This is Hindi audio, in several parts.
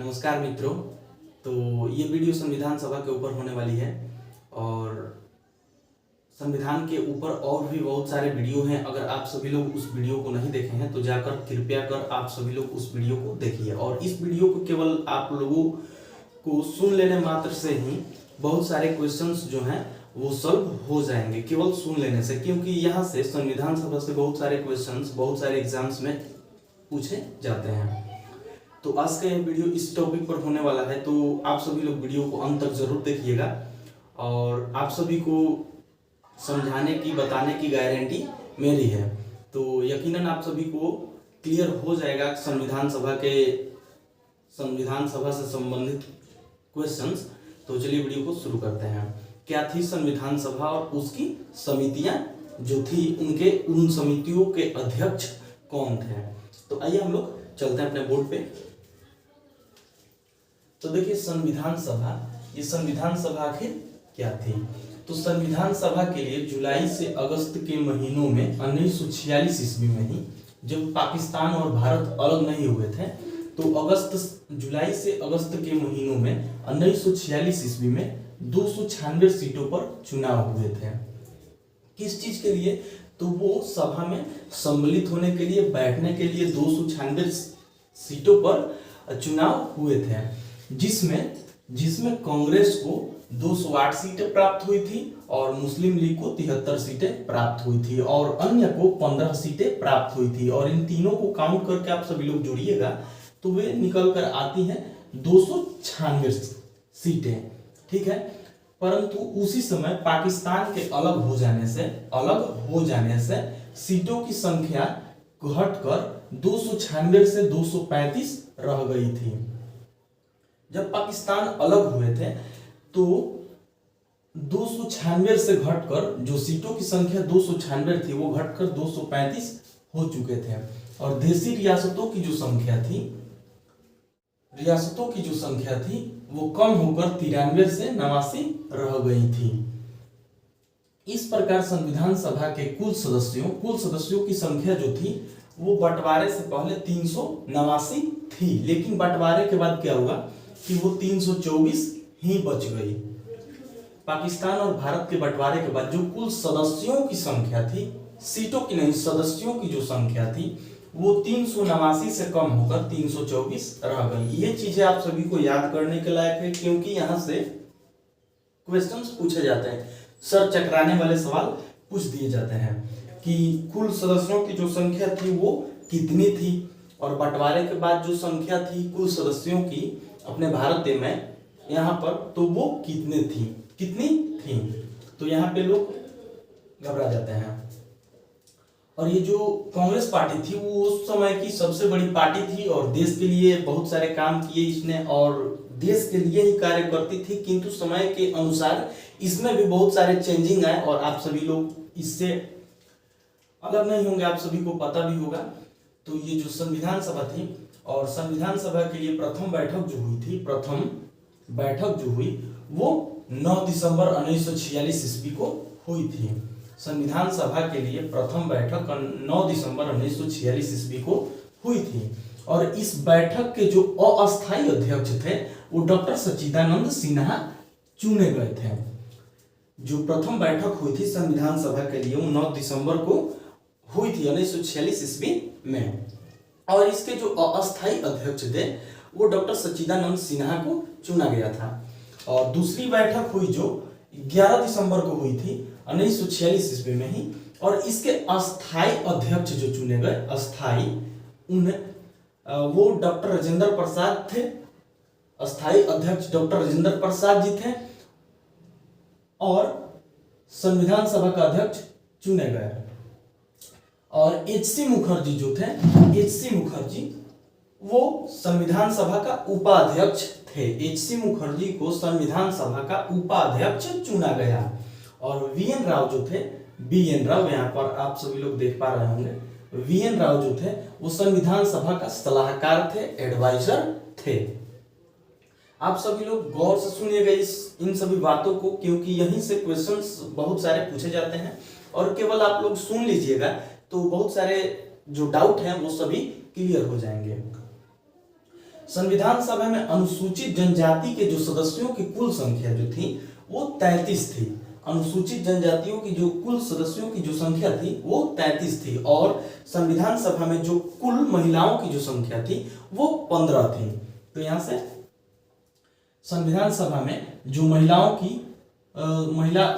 नमस्कार मित्रों। तो ये वीडियो संविधान सभा के ऊपर होने वाली है और संविधान के ऊपर और भी बहुत सारे वीडियो हैं। अगर आप सभी लोग उस वीडियो को नहीं देखे हैं तो जाकर कृपया कर आप सभी लोग उस वीडियो को देखिए। और इस वीडियो को केवल आप लोगों को सुन लेने मात्र से ही बहुत सारे क्वेश्चंस जो हैं वो सॉल्व हो जाएंगे, केवल सुन लेने से। क्योंकि यहाँ से संविधान सभा से बहुत सारे क्वेश्चंस बहुत सारे एग्जाम्स में पूछे जाते हैं। तो आज का यह वीडियो इस टॉपिक पर होने वाला है, तो आप सभी लोग वीडियो को अंत तक जरूर देखिएगा और आप सभी को समझाने की बताने की गारंटी मेरी है। तो यकीनन आप सभी को क्लियर हो जाएगा संविधान सभा से संबंधित क्वेश्चंस। तो चलिए वीडियो को शुरू करते हैं। क्या थी संविधान सभा और उसकी समितियां जो थी, उन समितियों के अध्यक्ष कौन थे? तो आइए हम लोग चलते हैं अपने बोर्ड पे। तो देखिए संविधान सभा, ये संविधान सभा आखिर क्या थी? तो संविधान सभा के लिए जुलाई से अगस्त के महीनों में 1946 ईस्वी में ही, जब पाकिस्तान और भारत अलग नहीं हुए थे, तो जुलाई से अगस्त के महीनों में 1946 ईस्वी में 296 सीटों पर चुनाव हुए थे। किस चीज के लिए? तो वो सभा में सम्मिलित होने के लिए, बैठने के लिए 296 सीटों पर चुनाव हुए थे, जिसमें कांग्रेस को 208 सीटें प्राप्त हुई थी और मुस्लिम लीग को 73 सीटें प्राप्त हुई थी और अन्य को 15 सीटें प्राप्त हुई थी। और इन तीनों को काउंट करके आप सभी लोग जोड़िएगा तो वे निकल कर आती हैं 296 सीटें, ठीक है। परंतु उसी समय पाकिस्तान के अलग हो जाने से सीटों की संख्या घटकर 296 से 235 रह गई थी। जब पाकिस्तान अलग हुए थे तो 296 से घटकर जो सीटों की संख्या 296 थी वो घटकर 235 हो चुके थे और देशी रियासतों की जो संख्या थी वो कम होकर 93 से 89 रह गई थी। इस प्रकार संविधान सभा के कुल सदस्यों की संख्या जो थी वो बंटवारे से पहले 389 थी, लेकिन बंटवारे के बाद क्या हुआ कि वो 324 ही बच गई। पाकिस्तान और भारत के बंटवारे के बाद जो कुल सदस्यों की संख्या थी, सीटों की नहीं, सदस्यों की जो संख्या थी वो 389 से कम होकर 324 रह गई। ये चीजें आप सभी को याद करने के लायक है, क्योंकि यहां से क्वेश्चंस पूछे जाते हैं, सर चकराने वाले सवाल पूछ दिए जाते हैं कि कुल सदस्यों की जो संख्या थी वो कितनी थी और बंटवारे के बाद जो संख्या थी कुल सदस्यों की अपने भारत में यहाँ पर, तो वो कितनी थी। तो यहाँ पे लोग घबरा जाते हैं। और ये जो कांग्रेस पार्टी थी वो उस समय की सबसे बड़ी पार्टी थी और देश के लिए बहुत सारे काम किए इसने और देश के लिए ही कार्य करती थी, किंतु समय के अनुसार इसमें भी बहुत सारे चेंजिंग आए और आप सभी लोग इससे अलग नहीं होंगे, आप सभी को पता भी होगा। तो ये जो संविधान सभा थी और संविधान सभा के लिए प्रथम बैठक जो हुई वो 9 दिसंबर 1946 ईस्वी को हुई थी। संविधान सभा के लिए प्रथम बैठक 9 दिसंबर 1946 ईस्वी को हुई थी और इस बैठक के जो अस्थायी अध्यक्ष थे वो डॉक्टर सच्चिदानंद सिन्हा चुने गए थे। जो प्रथम बैठक हुई थी संविधान सभा के लिए वो 9 दिसंबर को हुई थी 1946 ईस्वी में और इसके जो अस्थायी अध्यक्ष थे वो डॉक्टर सच्चिदानंद सिन्हा को चुना गया था। और दूसरी बैठक हुई जो 11 दिसंबर को हुई थी 1946 ईस्वी में ही और इसके अस्थायी अध्यक्ष जो चुने गए वो डॉक्टर राजेंद्र प्रसाद थे। अस्थायी अध्यक्ष डॉक्टर राजेंद्र प्रसाद जी थे और संविधान सभा का अध्यक्ष चुने गए। और एच.सी. मुखर्जी जो थे, एच.सी. मुखर्जी वो संविधान सभा का उपाध्यक्ष थे। एच.सी. मुखर्जी को संविधान सभा का उपाध्यक्ष चुना गया और वी.एन. राव जो थे, वी.एन. राव यहाँ पर आप सभी लोग देख पा रहे होंगे, वी.एन. राव जो थे वो संविधान सभा का सलाहकार थे, एडवाइजर थे। आप सभी लोग गौर से सुनिएगा इन सभी बातों को, क्योंकि यहीं से क्वेश्चंस बहुत सारे पूछे जाते हैं और केवल आप लोग सुन लीजिएगा तो बहुत सारे जो डाउट हैं वो सभी क्लियर हो जाएंगे। संविधान सभा में अनुसूचित जनजाति के जो सदस्यों की कुल संख्या जो थी वो 33 थी। अनुसूचित जनजातियों की जो कुल सदस्यों की जो संख्या थी वो 33 थी और संविधान सभा में जो कुल महिलाओं की जो संख्या थी वो 15 थी। तो यहाँ से संविधान सभा में जो महिला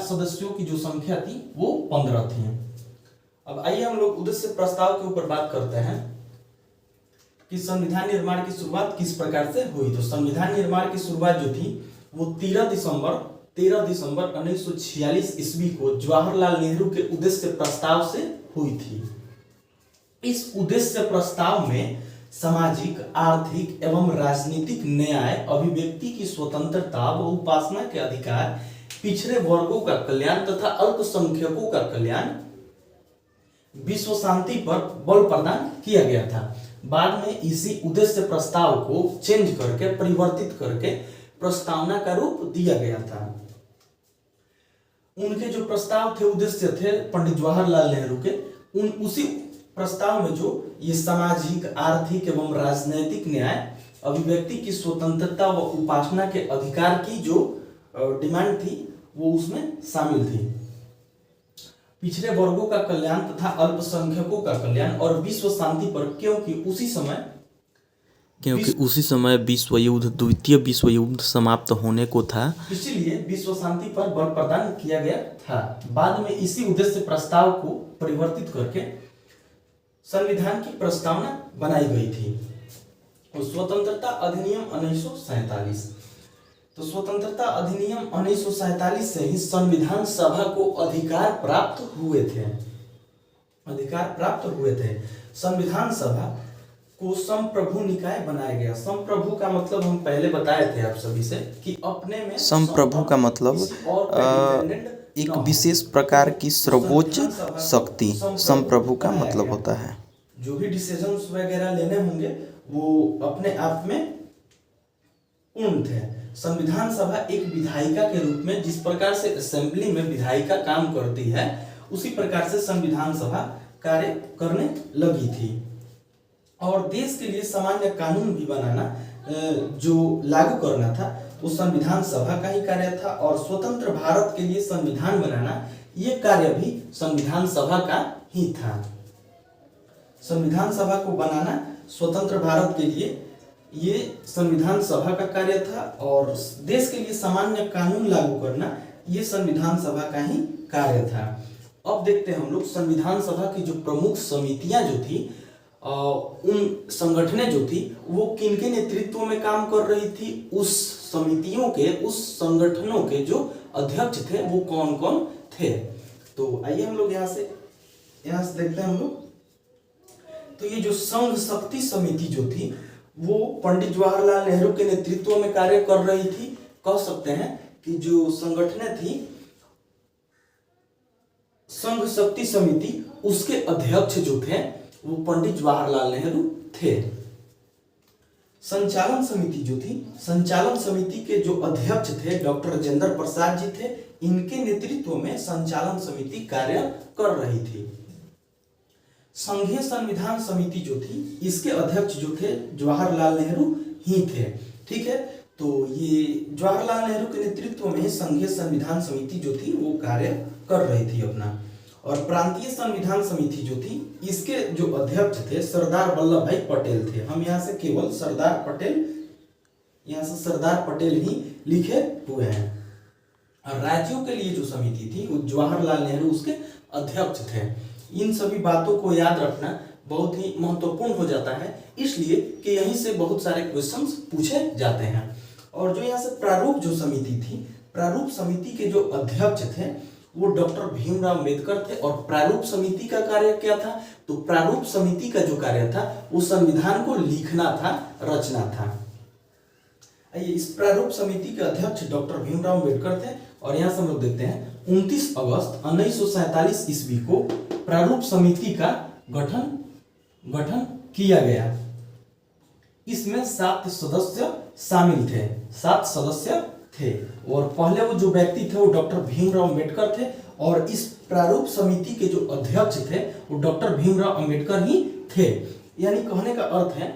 सदस्यों की जो संख्या थी वो 15 थी। अब आइए हम लोग उद्देश्य प्रस्ताव के ऊपर बात करते हैं कि संविधान निर्माण की शुरुआत किस प्रकार से हुई। तो संविधान निर्माण की शुरुआत जो थी वो 13 दिसंबर 1946 ईस्वी को जवाहरलाल नेहरू के उद्देश्य प्रस्ताव से हुई थी। इस उद्देश्य प्रस्ताव में सामाजिक, आर्थिक एवं राजनीतिक न्याय, अभिव्यक्ति की स्वतंत्रता व उपासना के अधिकार, पिछड़े वर्गों का कल्याण तथा अल्पसंख्यकों का कल्याण, विश्व शांति पर बल प्रदान किया गया था। बाद में इसी उद्देश्य प्रस्ताव को चेंज करके, परिवर्तित करके प्रस्तावना का रूप दिया गया था। उनके जो प्रस्ताव थे, उद्देश्य थे पंडित जवाहरलाल नेहरू के, उसी प्रस्ताव में जो ये सामाजिक, आर्थिक एवं राजनैतिक न्याय, अभिव्यक्ति की स्वतंत्रता व उपासना के अधिकार की जो डिमांड थी वो उसमें शामिल थी। पिछड़े वर्गों का कल्याण तथा अल्पसंख्यकों का कल्याण और विश्व शांति पर, क्योंकि उसी समय द्वितीय विश्व युद्ध समाप्त होने को था, इसलिए विश्व शांति पर बल प्रदान किया गया था। बाद में इसी उद्देश्य प्रस्ताव को परिवर्तित करके संविधान की प्रस्तावना बनाई गई थी। और स्वतंत्रता अधिनियम 1947, तो स्वतंत्रता अधिनियम 1947 से ही संविधान सभा को अधिकार प्राप्त हुए थे। संविधान सभा को संप्रभु निकाय बनाया गया। संप्रभु का मतलब हम पहले बताए थे आप सभी से कि अपने में संप्रभु का मतलब एक विशेष प्रकार की सर्वोच्च शक्ति संप्रभु का मतलब होता है। जो भी डिसीजंस वगैरह लेने होंगे वो अपने आप में पूर्ण थे। संविधान सभा एक विधायिका के रूप में, जिस प्रकार से असेंबली में विधायिका काम करती है, उसी प्रकार से संविधान सभा कार्य करने लगी थी। और देश के लिए सामान्य कानून भी बनाना, जो लागू करना था, वो संविधान सभा का ही कार्य था। और स्वतंत्र भारत के लिए संविधान बनाना, ये कार्य भी संविधान सभा का ही था। संविधान सभा को बनाना स्वतंत्र भारत के लिए ये संविधान सभा का कार्य था। और देश के लिए सामान्य कानून लागू करना, ये संविधान सभा का ही कार्य था। अब देखते हैं हम लोग संविधान सभा की जो प्रमुख समितियां जो थी, उन संगठनें जो थी वो किनके नेतृत्व में काम कर रही थी, उस समितियों के, उस संगठनों के जो अध्यक्ष थे वो कौन कौन थे। तो आइए हम लोग यहाँ से देखते हैं हम लोग। तो ये जो संघ शक्ति समिति जो थी वो पंडित जवाहरलाल नेहरू के नेतृत्व में कार्य कर रही थी। कह सकते हैं कि जो संगठनें थी संघ शक्ति समिति, उसके अध्यक्ष जो थे वो पंडित जवाहरलाल नेहरू थे। संचालन समिति जो थी, संचालन समिति के जो अध्यक्ष थे डॉक्टर राजेंद्र प्रसाद जी थे। इनके नेतृत्व में संचालन समिति कार्य कर रही थी। संघीय संविधान समिति जो थी, इसके अध्यक्ष जो थे जवाहरलाल नेहरू ही थे। ठीक है, तो ये जवाहरलाल नेहरू के नेतृत्व में संघीय संविधान समिति जो थी वो कार्य कर रही थी अपना। और प्रांतीय संविधान समिति जो थी, इसके जो अध्यक्ष थे सरदार वल्लभ भाई पटेल थे। हम यहाँ से केवल सरदार पटेल ही लिखे हुए हैं। और राज्यों के लिए जो समिति थी वो जवाहरलाल नेहरू उसके अध्यक्ष थे। इन सभी बातों को याद रखना बहुत ही महत्वपूर्ण हो जाता है, इसलिए कि यहीं से बहुत सारे क्वेश्चंस पूछे जाते हैं। और जो यहाँ से प्रारूप जो समिति थी, प्रारूप समिति के जो अध्यक्ष थे वो डॉक्टर भीमराव अम्बेडकर थे। और प्रारूप समिति का कार्य क्या था, तो प्रारूप समिति का जो कार्य था वो संविधान को लिखना था, रचना था। आइए, इस प्रारूप समिति के अध्यक्ष डॉक्टर भीमराव अम्बेडकर थे। और यहाँ से हम लोग देखते हैं 29 अगस्त 1947 ईस्वी को प्रारूप समिति का गठन किया गया। इसमें 7 सदस्य शामिल थे, 7 सदस्य थे। और पहले वो जो व्यक्ति थे वो डॉक्टर भीमराव अम्बेडकर थे। और इस प्रारूप समिति के जो अध्यक्ष थे वो डॉक्टर भीमराव अम्बेडकर ही थे। यानी कहने का अर्थ है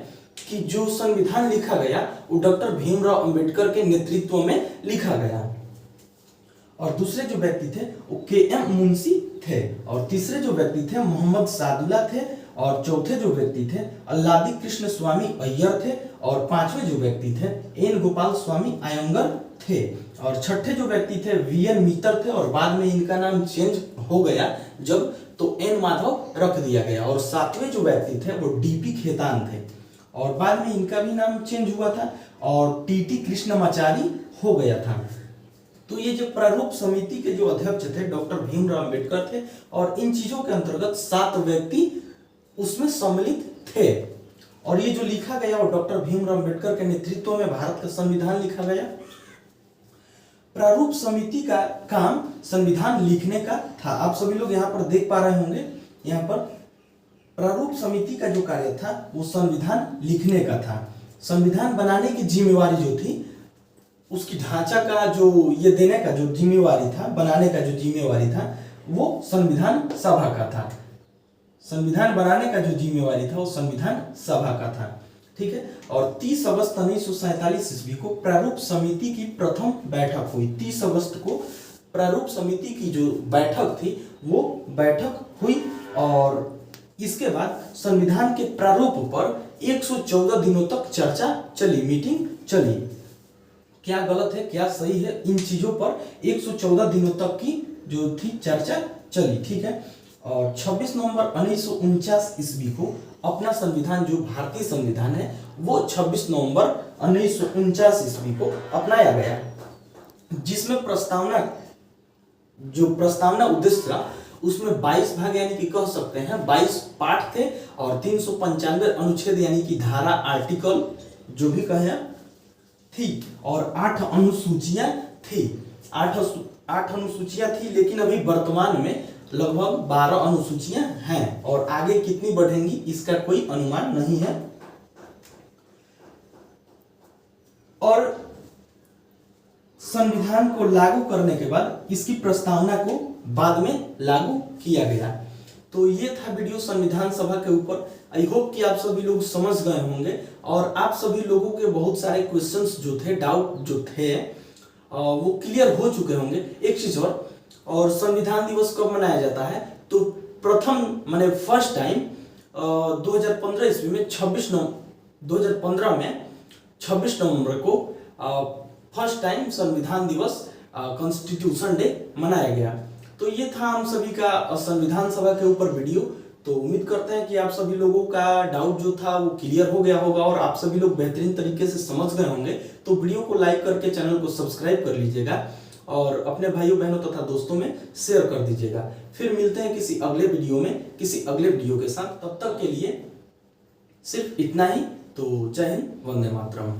कि जो संविधान लिखा गया वो डॉक्टर भीमराव अंबेडकर के नेतृत्व में लिखा गया। और दूसरे जो व्यक्ति थे वो के.एम. मुंशी थे, और तीसरे जो व्यक्ति थे मोहम्मद सादुल्ला थे, और चौथे जो व्यक्ति थे अल्लादी कृष्ण स्वामी अय्यर थे, और पांचवें जो व्यक्ति थे एन गोपाल स्वामी अयंगर थे, और छठे जो व्यक्ति थे वी.एन. मित्तर थे, और बाद में इनका नाम चेंज हो गया जब तो एन माधव रख दिया गया, और सातवें जो व्यक्ति थे वो डी.पी. खेतान थे, और बाद में इनका भी नाम चेंज हुआ था और टी.टी. कृष्णमाचारी हो गया था। तो ये जो प्रारूप समिति के जो अध्यक्ष थे डॉक्टर भीमराव अंबेडकर थे, और इन चीजों के अंतर्गत 7 व्यक्ति उसमें सम्मिलित थे, और ये जो लिखा गया वो डॉक्टर भीमराव अंबेडकर के नेतृत्व में भारत का संविधान लिखा गया। प्रारूप समिति का काम संविधान लिखने का था। आप सभी लोग यहाँ पर देख पा रहे होंगे, यहाँ पर प्रारूप समिति का जो कार्य था वो संविधान लिखने का था। संविधान बनाने की जिम्मेवारी जो थी, उसकी ढांचा का जो ये देने का जो जिम्मेवारी था, बनाने का जो जिम्मेवारी था वो संविधान सभा का था। संविधान बनाने का जो जिम्मेवारी था वो संविधान सभा का था, ठीक है। और 30 अगस्त 1947 ईस्वी को प्रारूप समिति की प्रथम बैठक हुई। 30 अगस्त को प्रारूप समिति की जो बैठक थी वो बैठक हुई, और इसके बाद संविधान के प्रारूप पर 114 दिनों तक चर्चा चली, मीटिंग चली। क्या गलत है क्या सही है, इन चीजों पर 114 दिनों तक की जो थी चर्चा चली, ठीक है। और 26 नवंबर 1949 ईस्वी को अपना संविधान जो भारतीय संविधान है वो 26 नवंबर 1949 ईस्वी को अपनाया गया, जिसमें प्रस्तावना उद्देश्य था उसमें 22 भाग यानी कि कह सकते हैं 22 पाठ थे, और 395 अनुच्छेद यानी कि धारा आर्टिकल जो भी कहें थी, और 8 अनुसूचियां थी। 8 अनुसूचियां थी, लेकिन अभी वर्तमान में लगभग 12 अनुसूचियां हैं, और आगे कितनी बढ़ेंगी इसका कोई अनुमान नहीं है। और संविधान को लागू करने के बाद इसकी प्रस्तावना को बाद में लागू किया गया। तो ये था वीडियो संविधान सभा के ऊपर। आई होप कि आप सभी लोग समझ गए होंगे, और आप सभी लोगों के बहुत सारे क्वेश्चंस जो थे, डाउट जो थे वो क्लियर हो चुके होंगे। एक चीज और फर्स्ट दिवस कब मनाया जाता है, तो फर्स्ट टाइम 2015 ईस्वी में 2015 में 26 नवंबर को फर्स्ट टाइम संविधान दिवस कॉन्स्टिट्यूशन डे मनाया गया। तो ये था हम सभी का संविधान सभा के ऊपर वीडियो। तो उम्मीद करते हैं कि आप सभी लोगों का डाउट जो था वो क्लियर हो गया होगा, और आप सभी लोग बेहतरीन तरीके से समझ गए होंगे। तो वीडियो को लाइक करके चैनल को सब्सक्राइब कर लीजिएगा, और अपने भाइयों बहनों तथा दोस्तों में शेयर कर दीजिएगा। फिर मिलते हैं किसी अगले वीडियो में, किसी अगले वीडियो के साथ। तब तक के लिए सिर्फ इतना ही। तो जय हिंद, वंदे मातरम।